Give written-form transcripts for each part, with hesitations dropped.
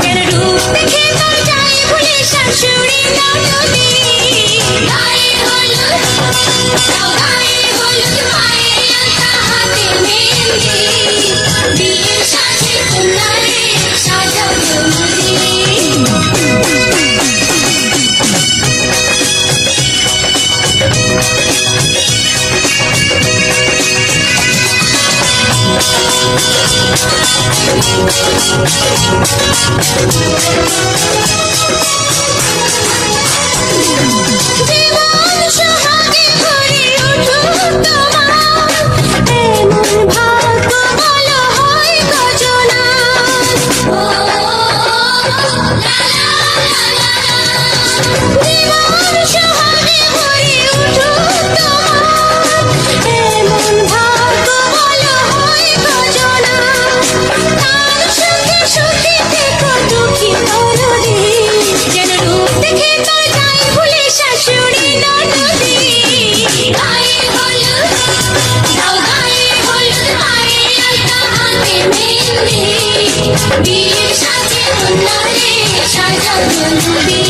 যেন রূপ দেখে তোর যায় ভুলে শাশুড়ি ননদী। গায়ে হলুদ দাও গায়ে হলুদ পায়ে আলতা হাতে মেহেন্দি, বিয়ের সাজে কন্যারে সাজাও জলদি। জীবন সোহাগে ভরে উঠুক তোমার, এমন ভাগ্য বলো হয় গজনা। ও লা লা লা লা লা। জীবন সোহাগে ভরে উঠুক তোমার, এমন ভাগ্য বলো হয় গজনা। তার সুখে সুখে থেকো দুঃখী ননদী, যেন রূপ দেখে তোর যায় ভুলে শাশুড়ি ননদী। গায়ে হলুদ দাও গায়ে হলুদ পায়ে আলতা হাতে মেহেন্দি, বিয়ের সাজে কন্যারে সাজাও জলদি।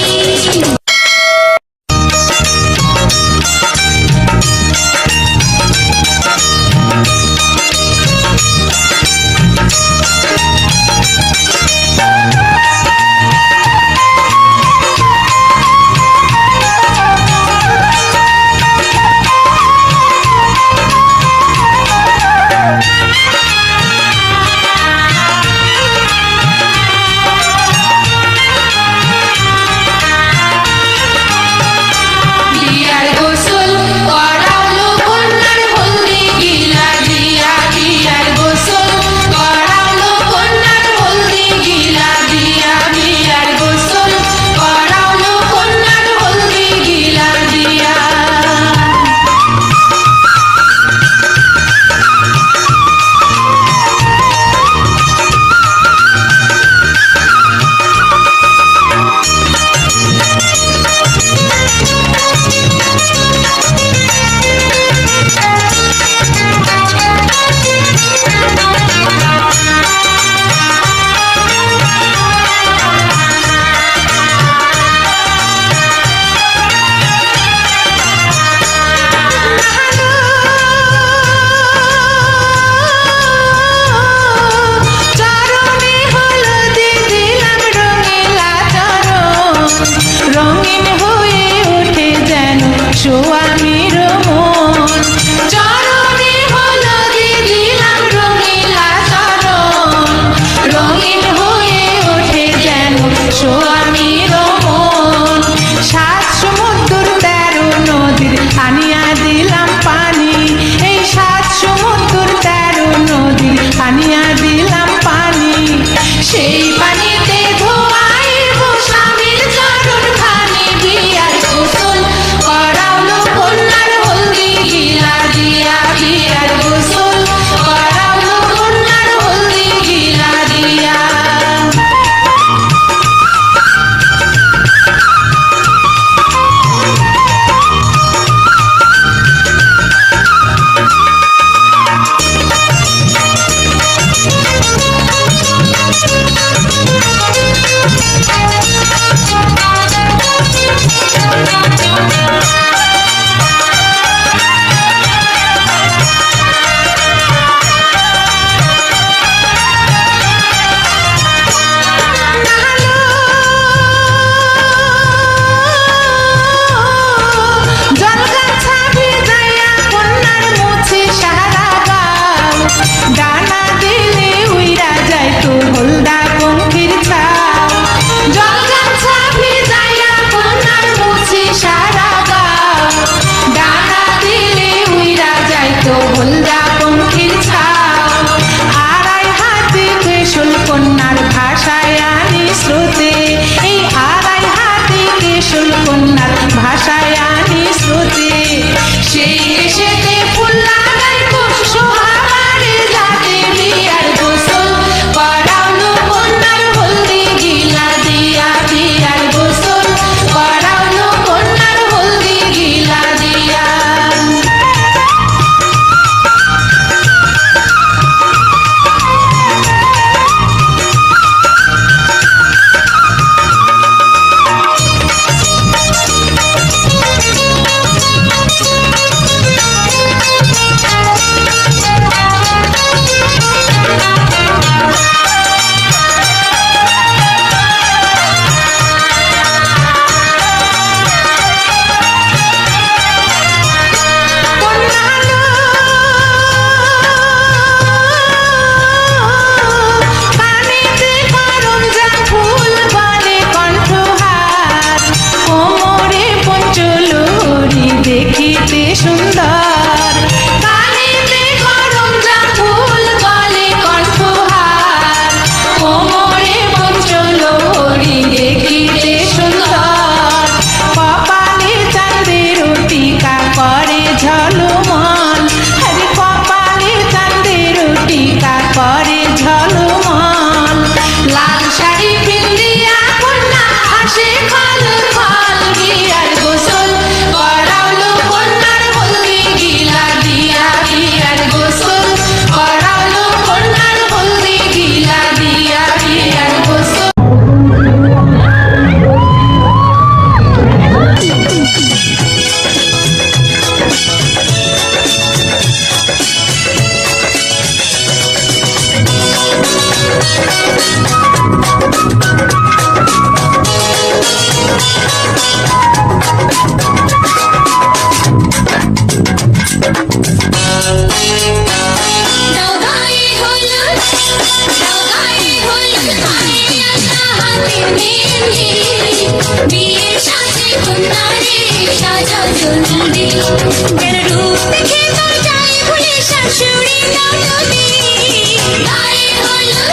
দাও গায়ে হলুদ, দাও গায়ে হলুদ, গায়ে আলতা হাতে মেহেন্দি, বিয়ের সাজে কন্যারে সাজাও জলদি, যেন রূপ দেখে তার যায় ভুলে শাশুড়ি ননদী। গায়ে হলুদ